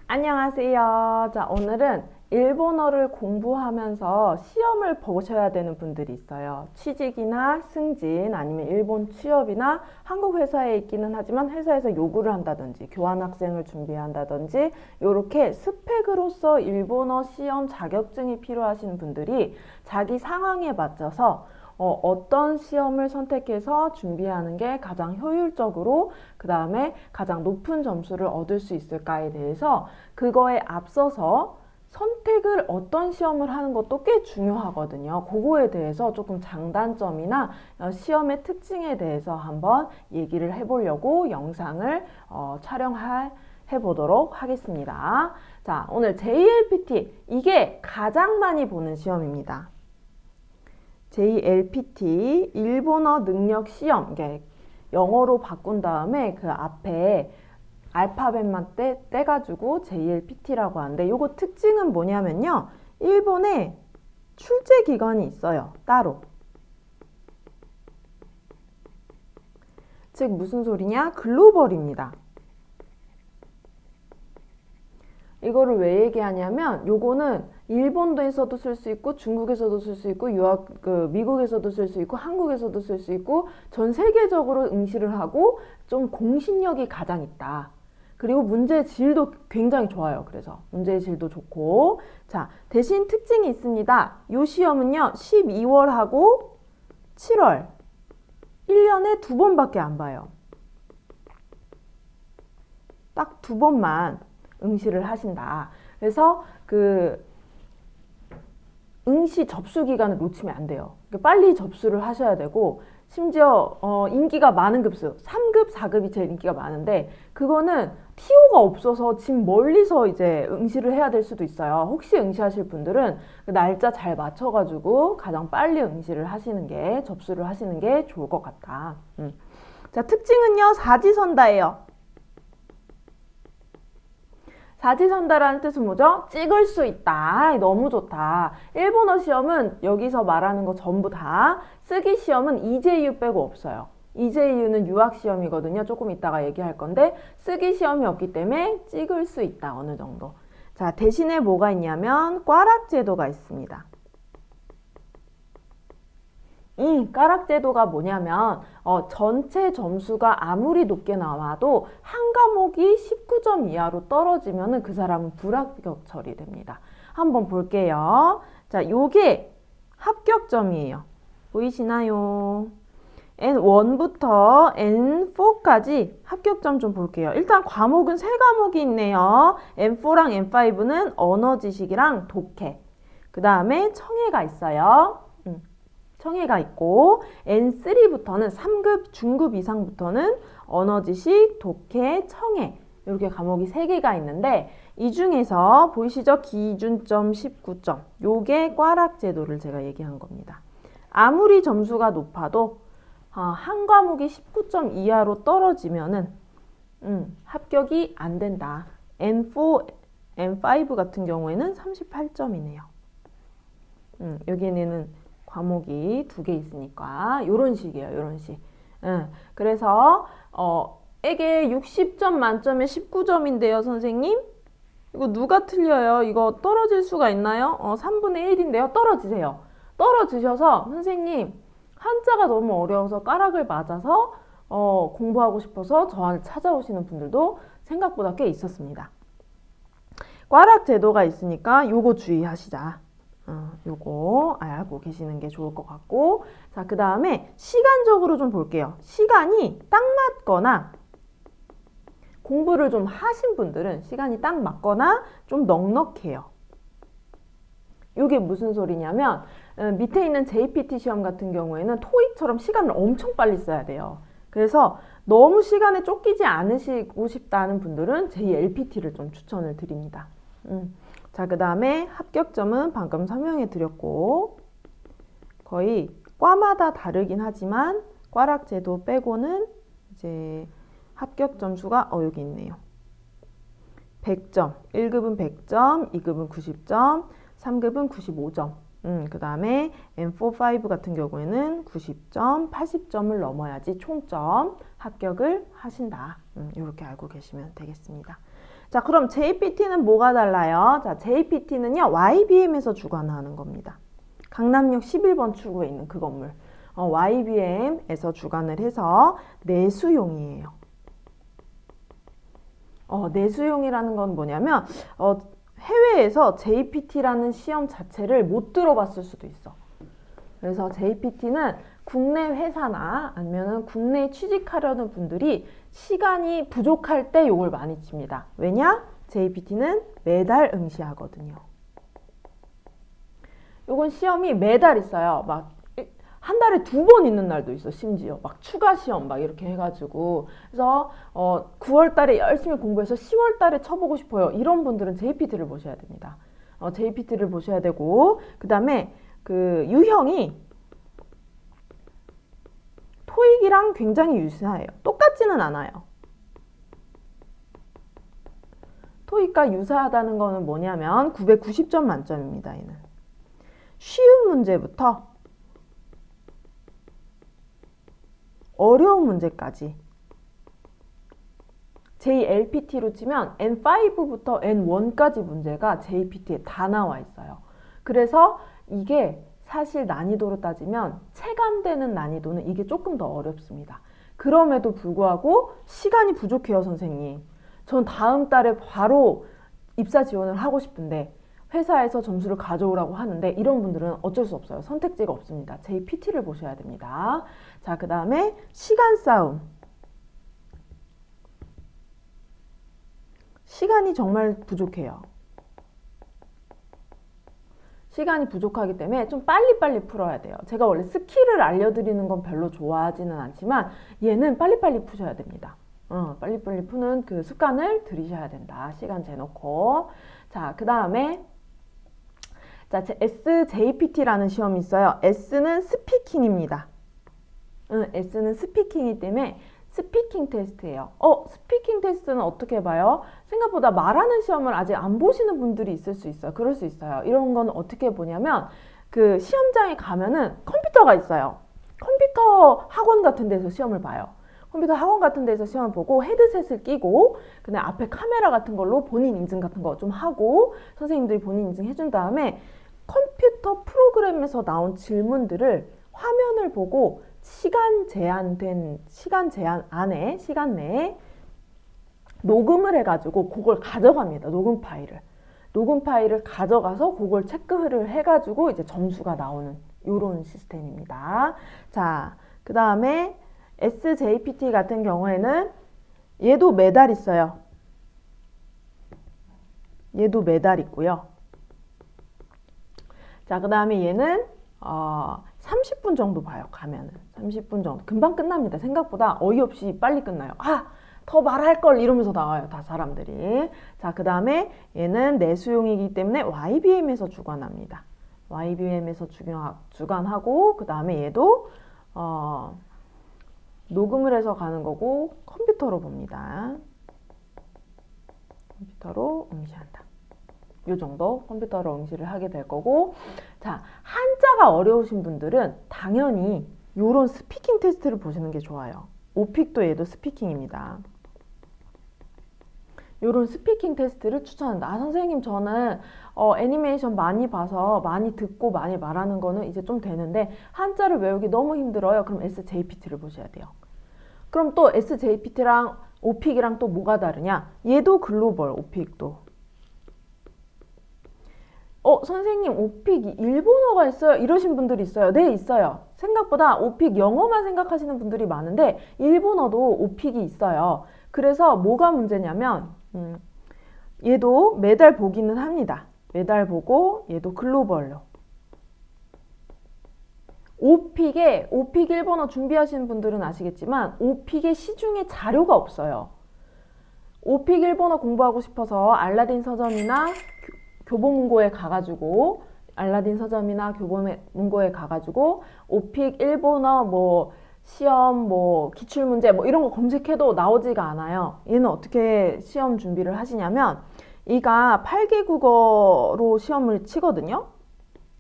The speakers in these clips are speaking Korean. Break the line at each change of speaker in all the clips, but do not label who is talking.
안녕하세요. 자, 오늘은 일본어를 공부하면서 시험을 보셔야 되는 분들이 있어요. 취직이나 승진 아니면 일본 취업이나 한국 회사에 있기는 하지만 회사에서 요구를 한다든지 교환학생을 준비한다든지 이렇게 스펙으로서 일본어 시험 자격증이 필요하신 분들이 자기 상황에 맞춰서 어떤 시험을 선택해서 준비하는 게 가장 효율적으로 그 다음에 가장 높은 점수를 얻을 수 있을까에 대해서 그거에 앞서서 선택을 어떤 시험을 하는 것도 꽤 중요하거든요. 그거에 대해서 조금 장단점이나 시험의 특징에 대해서 한번 얘기를 해보려고 영상을 촬영해보도록 하겠습니다. 자, 오늘 JLPT 이게 가장 많이 보는 시험입니다. JLPT 일본어 능력 시험, 영어로 바꾼 다음에 그 앞에 알파벳만 떼가지고 JLPT라고 하는데 요거 특징은 뭐냐면요. 일본에 출제 기관이 있어요. 따로. 즉 무슨 소리냐? 글로벌입니다. 이거를 왜 얘기하냐면 요거는 일본도에서도 쓸 수 있고 중국에서도 쓸 수 있고 미국에서도 쓸 수 있고 한국에서도 쓸 수 있고 전 세계적으로 응시를 하고 좀 공신력이 가장 있다. 그리고 문제의 질도 굉장히 좋아요. 그래서 문제의 질도 좋고 자 대신 특징이 있습니다. 요 시험은요 12월하고 7월 1년에 2번밖에 안 봐요. 딱 2번만 응시를 하신다. 그래서 그 응시 접수 기간을 놓치면 안 돼요. 빨리 접수를 하셔야 되고 심지어 인기가 많은 급수 3급, 4급이 제일 인기가 많은데 그거는 TO가 없어서 집 멀리서 이제 응시를 해야 될 수도 있어요. 혹시 응시하실 분들은 그 날짜 잘 맞춰가지고 가장 빨리 응시를 하시는 게 접수를 하시는 게 좋을 것 같다. 자 특징은요 사지선다예요. 사지선다라는 뜻은 뭐죠? 찍을 수 있다. 너무 좋다. 일본어 시험은 여기서 말하는 거 전부 다 쓰기 시험은 EJU 빼고 없어요. EJU는 유학 시험이거든요. 조금 이따가 얘기할 건데 쓰기 시험이 없기 때문에 찍을 수 있다. 어느 정도. 자, 대신에 뭐가 있냐면 꽈락 제도가 있습니다. 이 꽈락 제도가 뭐냐면 전체 점수가 아무리 높게 나와도 한 과목이 19점 이하로 떨어지면 그 사람은 불합격 처리됩니다. 한번 볼게요. 자, 요게 합격점이에요. 보이시나요? N1부터 N4까지 합격점 좀 볼게요. 일단 과목은 세 과목이 있네요. N4랑 N5는 언어 지식이랑 독해. 그 다음에 청해가 있어요. 청해가 있고 N3부터는 3급 중급 이상부터는 언어지식, 독해, 청해 이렇게 과목이 3개가 있는데 이 중에서 보이시죠? 기준점 19점 요게 꽈락 제도를 제가 얘기한 겁니다. 아무리 점수가 높아도 한 과목이 19점 이하로 떨어지면은 합격이 안 된다. N4, N5 같은 경우에는 38점이네요. 여기에는 과목이 2개 있으니까 요런 식이에요. 요런 식. 그래서 이게 60점 만점에 19점인데요. 선생님 이거 누가 틀려요? 이거 떨어질 수가 있나요? 3분의 1인데요. 떨어지세요. 떨어지셔서 선생님 한자가 너무 어려워서 꽈락을 맞아서 공부하고 싶어서 저한테 찾아오시는 분들도 생각보다 꽤 있었습니다. 꽈락 제도가 있으니까 요거 주의하시자. 요거 알고 계시는 게 좋을 것 같고 자, 그 다음에 시간적으로 좀 볼게요. 시간이 딱 맞거나 공부를 좀 하신 분들은 시간이 딱 맞거나 좀 넉넉해요. 요게 무슨 소리냐면 밑에 있는 JPT 시험 같은 경우에는 토익처럼 시간을 엄청 빨리 써야 돼요. 그래서 너무 시간에 쫓기지 않으시고 싶다는 분들은 JLPT를 좀 추천을 드립니다. 자, 그 다음에 합격점은 방금 설명해 드렸고 거의 과마다 다르긴 하지만 꽈락 제도 빼고는 이제 합격 점수가 여기 있네요. 100점, 1급은 100점, 2급은 90점, 3급은 95점. 그 다음에 N4, 5 같은 경우에는 90점, 80점을 넘어야지 총점 합격을 하신다. 이렇게 알고 계시면 되겠습니다. 자, 그럼 JPT는 뭐가 달라요? 자, JPT는요, YBM에서 주관하는 겁니다. 강남역 11번 출구에 있는 그 건물. YBM에서 주관을 해서 내수용이에요. 내수용이라는 건 뭐냐면, 해외에서 JPT라는 시험 자체를 못 들어봤을 수도 있어. 그래서 JPT는 국내 회사나 아니면 국내에 취직하려는 분들이 시간이 부족할 때 이걸 많이 칩니다. 왜냐? JPT는 매달 응시하거든요. 요건 시험이 매달 있어요. 막 한 달에 2번 있는 날도 있어. 심지어 막 추가 시험 막 이렇게 해가지고. 그래서 9월 달에 열심히 공부해서 10월 달에 쳐보고 싶어요. 이런 분들은 JPT를 보셔야 됩니다. JPT를 보셔야 되고, 그 다음에 그 유형이 토익이랑 굉장히 유사해요. 똑같지는 않아요. 토익과 유사하다는 거는 뭐냐면 990점 만점입니다. 얘는 쉬운 문제부터 어려운 문제까지 JLPT로 치면 N5부터 N1까지 문제가 JPT에 다 나와 있어요. 그래서 이게 사실 난이도로 따지면 체감되는 난이도는 이게 조금 더 어렵습니다. 그럼에도 불구하고 시간이 부족해요, 선생님. 전 다음 달에 바로 입사 지원을 하고 싶은데 회사에서 점수를 가져오라고 하는데 이런 분들은 어쩔 수 없어요. 선택지가 없습니다. JPT를 보셔야 됩니다. 자, 그 다음에 시간 싸움. 시간이 정말 부족해요. 시간이 부족하기 때문에 좀 빨리빨리 풀어야 돼요. 제가 원래 스킬을 알려드리는 건 별로 좋아하지는 않지만 얘는 빨리빨리 푸셔야 됩니다. 빨리빨리 푸는 그 습관을 들이셔야 된다. 시간 재놓고. 자, 그 다음에 자, SJPT라는 시험이 있어요. S는 스피킹입니다. S는 스피킹이기 때문에 스피킹 테스트예요. 스피킹 테스트는 어떻게 봐요? 생각보다 말하는 시험을 아직 안 보시는 분들이 있을 수 있어요. 그럴 수 있어요. 이런 건 어떻게 보냐면 그 시험장에 가면은 컴퓨터가 있어요. 컴퓨터 학원 같은 데서 시험을 봐요. 컴퓨터 학원 같은 데서 시험을 보고 헤드셋을 끼고 그다음에 앞에 카메라 같은 걸로 본인 인증 같은 거 좀 하고 선생님들이 본인 인증 해준 다음에 컴퓨터 프로그램에서 나온 질문들을 화면을 보고 시간 제한 안에 시간 내에 녹음을 해가지고 그걸 가져갑니다. 녹음 파일을 가져가서 그걸 체크를 해가지고 이제 점수가 나오는 이런 시스템입니다. 자, 그 다음에 SJPT 같은 경우에는 얘도 매달 있어요. 얘도 매달 있고요. 자, 그 다음에 얘는 30분 정도 봐요. 가면은 30분 정도 금방 끝납니다. 생각보다 어이없이 빨리 끝나요. 더 말할 걸 이러면서 나와요. 다 사람들이. 자, 그 다음에 얘는 내수용이기 때문에 YBM에서 주관합니다. YBM에서 주관하고 그 다음에 얘도 녹음을 해서 가는 거고 컴퓨터로 봅니다. 컴퓨터로 응시한다. 요 정도 컴퓨터로 응시를 하게 될 거고, 자, 한자가 어려우신 분들은 당연히 요런 스피킹 테스트를 보시는 게 좋아요. 오픽도 얘도 스피킹입니다. 요런 스피킹 테스트를 추천한다. 선생님 저는 애니메이션 많이 봐서 많이 듣고 많이 말하는 거는 이제 좀 되는데 한자를 외우기 너무 힘들어요. 그럼 SJPT를 보셔야 돼요. 그럼 또 SJPT랑 오픽이랑 또 뭐가 다르냐? 얘도 글로벌, 오픽도. 선생님 오픽 일본어가 있어요? 이러신 분들이 있어요. 네, 있어요. 생각보다 오픽 영어만 생각하시는 분들이 많은데 일본어도 오픽이 있어요. 그래서 뭐가 문제냐면 얘도 매달 보기는 합니다. 매달 보고 얘도 글로벌로. 오픽 일본어 준비하시는 분들은 아시겠지만 오픽의 시중에 자료가 없어요. 오픽 일본어 공부하고 싶어서 알라딘 서점이나 교보문고에 가가지고 오픽 일본어 뭐 시험 뭐 기출문제 뭐 이런 거 검색해도 나오지가 않아요. 얘는 어떻게 시험 준비를 하시냐면 얘가 8개 국어로 시험을 치거든요.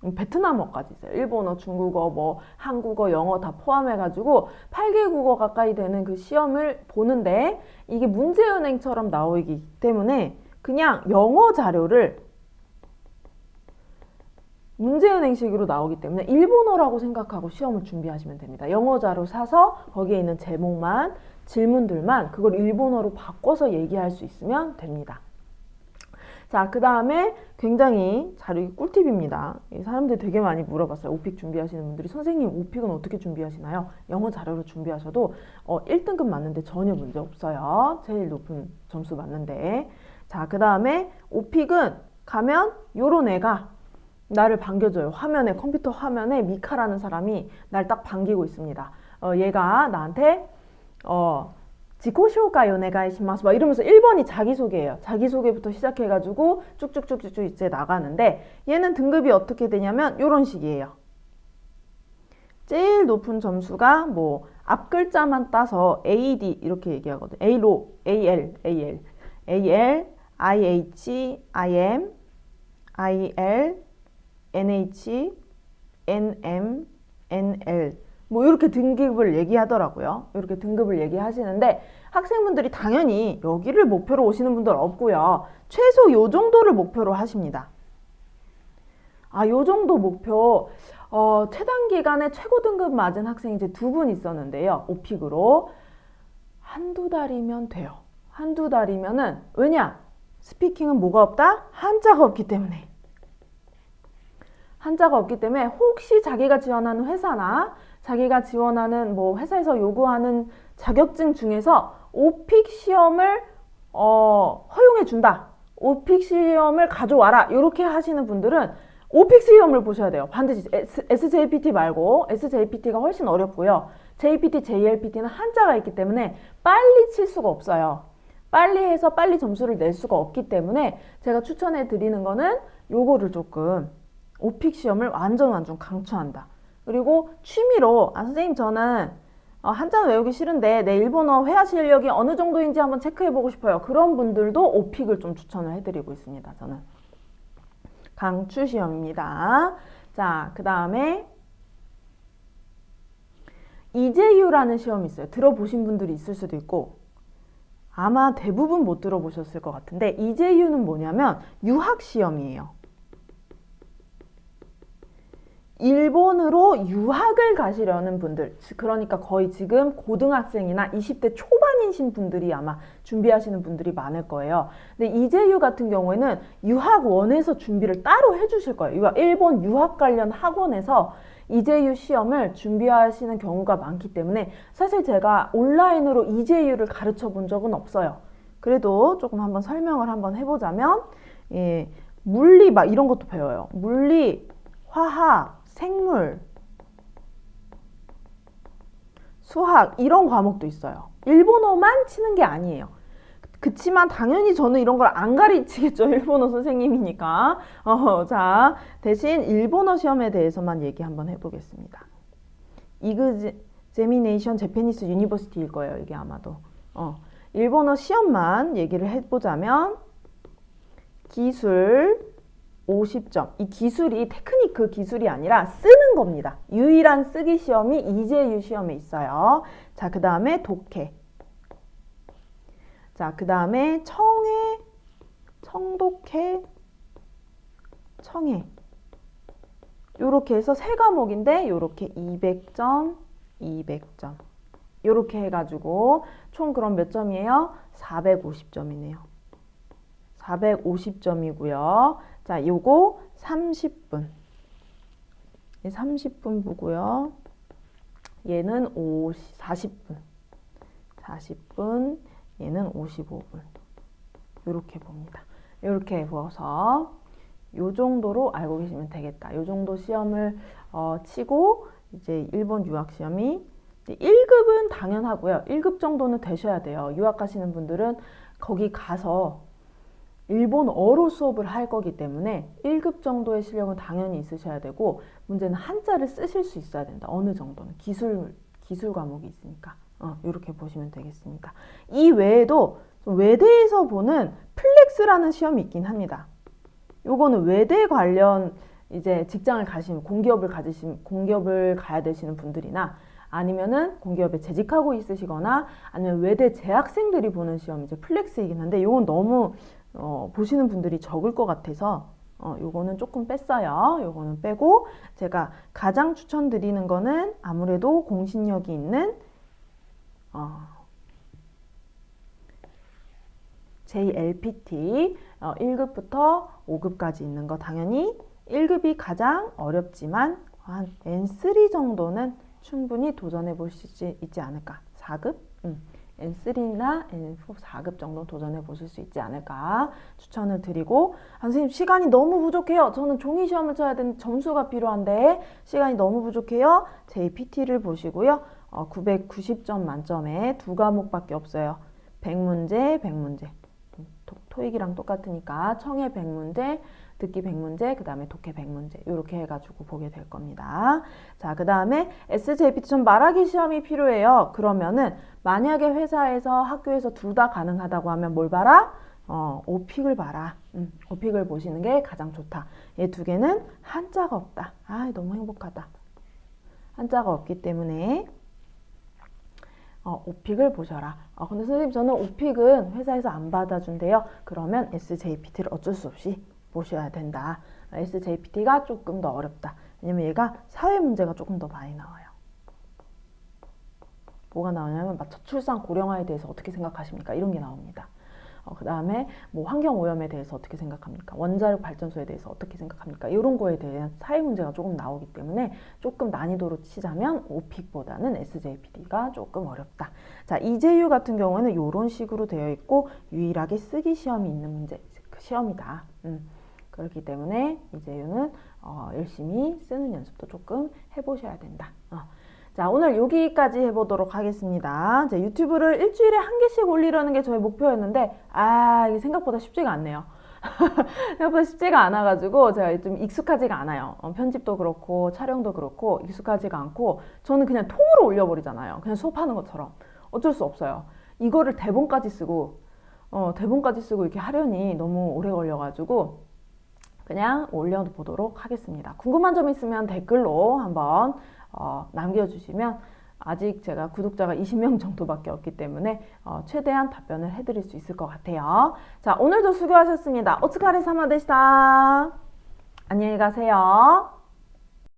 베트남어까지 있어요. 일본어, 중국어, 뭐 한국어, 영어 다 포함해가지고 8개 국어 가까이 되는 그 시험을 보는데 이게 문제은행처럼 나오기 때문에 그냥 영어 자료를 문제은행식으로 나오기 때문에 일본어라고 생각하고 시험을 준비하시면 됩니다. 영어 자료 사서 거기에 있는 제목만, 질문들만 그걸 일본어로 바꿔서 얘기할 수 있으면 됩니다. 자, 그 다음에 굉장히 자료 꿀팁입니다. 사람들이 되게 많이 물어봤어요. 오픽 준비하시는 분들이 선생님 오픽은 어떻게 준비하시나요? 영어 자료로 준비하셔도 1등급 맞는데 전혀 문제 없어요. 제일 높은 점수 맞는데. 자, 그 다음에 오픽은 가면 요런 애가 나를 반겨줘요. 화면에, 컴퓨터 화면에 미카라는 사람이 날 딱 반기고 있습니다. 얘가 나한테 지코쇼가 요네가이시마스 막 이러면서 1번이 자기소개예요. 자기소개부터 시작해가지고 쭉쭉쭉쭉 이제 나가는데 얘는 등급이 어떻게 되냐면 이런 식이에요. 제일 높은 점수가 뭐 앞글자만 따서 AD 이렇게 얘기하거든요. A로, AL, AL, AL, IH, IM, IL, NH, NM, NL 뭐 이렇게 등급을 얘기하더라고요. 이렇게 등급을 얘기하시는데 학생분들이 당연히 여기를 목표로 오시는 분들 없고요. 최소 요 정도를 목표로 하십니다. 요 정도 목표 최단 기간에 최고 등급 맞은 학생이 이제 2분 있었는데요. 오픽으로 한두 달이면 돼요. 한두 달이면은 왜냐? 스피킹은 뭐가 없다? 한자가 없기 때문에. 한자가 없기 때문에 혹시 자기가 지원하는 회사나 자기가 지원하는 뭐 회사에서 요구하는 자격증 중에서 오픽 시험을 허용해 준다. 오픽 시험을 가져와라. 이렇게 하시는 분들은 오픽 시험을 보셔야 돼요. 반드시 SJPT 말고 SJPT가 훨씬 어렵고요. JPT, JLPT는 한자가 있기 때문에 빨리 칠 수가 없어요. 빨리 해서 빨리 점수를 낼 수가 없기 때문에 제가 추천해 드리는 거는 요거를 조금 오픽 시험을 완전 강추한다. 그리고 취미로 선생님 저는 한자는 외우기 싫은데 내 일본어 회화 실력이 어느 정도인지 한번 체크해 보고 싶어요. 그런 분들도 오픽을 좀 추천을 해드리고 있습니다. 저는 강추 시험입니다. 자, 그 다음에 이제유라는 시험이 있어요. 들어보신 분들이 있을 수도 있고 아마 대부분 못 들어보셨을 것 같은데 이제유는 뭐냐면 유학 시험이에요. 일본으로 유학을 가시려는 분들, 그러니까 거의 지금 고등학생이나 20대 초반이신 분들이 아마 준비하시는 분들이 많을 거예요. 근데 이제유 같은 경우에는 유학원에서 준비를 따로 해주실 거예요. 일본 유학 관련 학원에서 이제유 시험을 준비하시는 경우가 많기 때문에 사실 제가 온라인으로 이제유를 가르쳐 본 적은 없어요. 그래도 조금 한번 설명을 한번 해보자면 물리 막 이런 것도 배워요. 물리, 화학, 생물, 수학 이런 과목도 있어요. 일본어만 치는 게 아니에요. 그치만 당연히 저는 이런 걸 안 가르치겠죠. 일본어 선생님이니까. 자, 대신 일본어 시험에 대해서만 얘기 한번 해보겠습니다. 이그제미네이션 재패니스 유니버시티일 거예요. 이게 아마도. 일본어 시험만 얘기를 해보자면 기술 50점. 이 기술이 테크니크 기술이 아니라 쓰는 겁니다. 유일한 쓰기 시험이 이제유 시험에 있어요. 자, 그 다음에 독해. 자, 그 다음에 청해, 청독해, 청해. 요렇게 해서 세 과목인데 요렇게 200점, 200점. 요렇게 해가지고 총 그럼 몇 점이에요? 450점이네요. 450점이고요. 자, 요거 30분. 30분 보고요. 얘는 40분. 40분. 얘는 55분. 요렇게 봅니다. 요렇게 보어서 요 정도로 알고 계시면 되겠다. 요 정도 시험을 치고 이제 일본 유학 시험이 1급은 당연하고요. 1급 정도는 되셔야 돼요. 유학 가시는 분들은 거기 가서 일본어로 수업을 할 거기 때문에 1급 정도의 실력은 당연히 있으셔야 되고 문제는 한자를 쓰실 수 있어야 된다. 어느 정도는 기술 과목이 있으니까 이렇게 보시면 되겠습니다. 이 외에도 외대에서 보는 플렉스라는 시험이 있긴 합니다. 요거는 외대 관련 이제 직장을 가시는 공기업을 가야 되시는 분들이나 아니면은 공기업에 재직하고 있으시거나 아니면 외대 재학생들이 보는 시험 이제 플렉스이긴 한데 요건 너무 보시는 분들이 적을 것 같아서 요거는 조금 뺐어요. 요거는 빼고 제가 가장 추천드리는 거는 아무래도 공신력이 있는 JLPT 1급부터 5급까지 있는 거 당연히 1급이 가장 어렵지만 한 N3 정도는 충분히 도전해 보실 수 있지 않을까. 4급? N3나 N4, 4급 정도 도전해 보실 수 있지 않을까 추천을 드리고 선생님 시간이 너무 부족해요. 저는 종이 시험을 쳐야 되는 점수가 필요한데 시간이 너무 부족해요. JPT를 보시고요. 990점 만점에 두 과목밖에 없어요. 100문제, 100문제. 토익이랑 똑같으니까 청해 100문제, 듣기 100문제, 그 다음에 독해 100문제 이렇게 해가지고 보게 될 겁니다. 자, 그 다음에 SJPT 좀 말하기 시험이 필요해요. 그러면은 만약에 회사에서 학교에서 둘 다 가능하다고 하면 뭘 봐라? 오픽을 봐라. 오픽을 보시는 게 가장 좋다. 이 두 개는 한자가 없다. 아, 너무 행복하다. 한자가 없기 때문에 오픽을 보셔라. 근데 선생님 저는 오픽은 회사에서 안 받아준대요. 그러면 SJPT를 어쩔 수 없이 보셔야 된다. SJPT가 조금 더 어렵다. 왜냐면 얘가 사회 문제가 조금 더 많이 나와요. 뭐가 나오냐면 저출산 고령화에 대해서 어떻게 생각하십니까? 이런 게 나옵니다. 그 다음에 뭐 환경오염에 대해서 어떻게 생각합니까? 원자력 발전소에 대해서 어떻게 생각합니까? 이런 거에 대한 사회 문제가 조금 나오기 때문에 조금 난이도로 치자면 오픽보다는 SJPT가 조금 어렵다. 자, 이재유 같은 경우는 이런 식으로 되어 있고 유일하게 쓰기 시험이 있는 문제, 시험이다. 그렇기 때문에 이재유는 열심히 쓰는 연습도 조금 해보셔야 된다. 자, 오늘 여기까지 해보도록 하겠습니다. 이제 유튜브를 일주일에 한 개씩 올리려는 게 저의 목표였는데 이게 생각보다 쉽지가 않네요. 생각보다 쉽지가 않아가지고 제가 좀 익숙하지가 않아요. 편집도 그렇고 촬영도 그렇고 익숙하지가 않고 저는 그냥 통으로 올려버리잖아요. 그냥 수업하는 것처럼. 어쩔 수 없어요. 이거를 대본까지 쓰고 이렇게 하려니 너무 오래 걸려가지고 그냥 올려보도록 하겠습니다. 궁금한 점 있으면 댓글로 한번 남겨주시면 아직 제가 구독자가 20명 정도밖에 없기 때문에 최대한 답변을 해드릴 수 있을 것 같아요. 자, 오늘도 수고하셨습니다. 오츠카레 사마 데시타. 안녕히 가세요.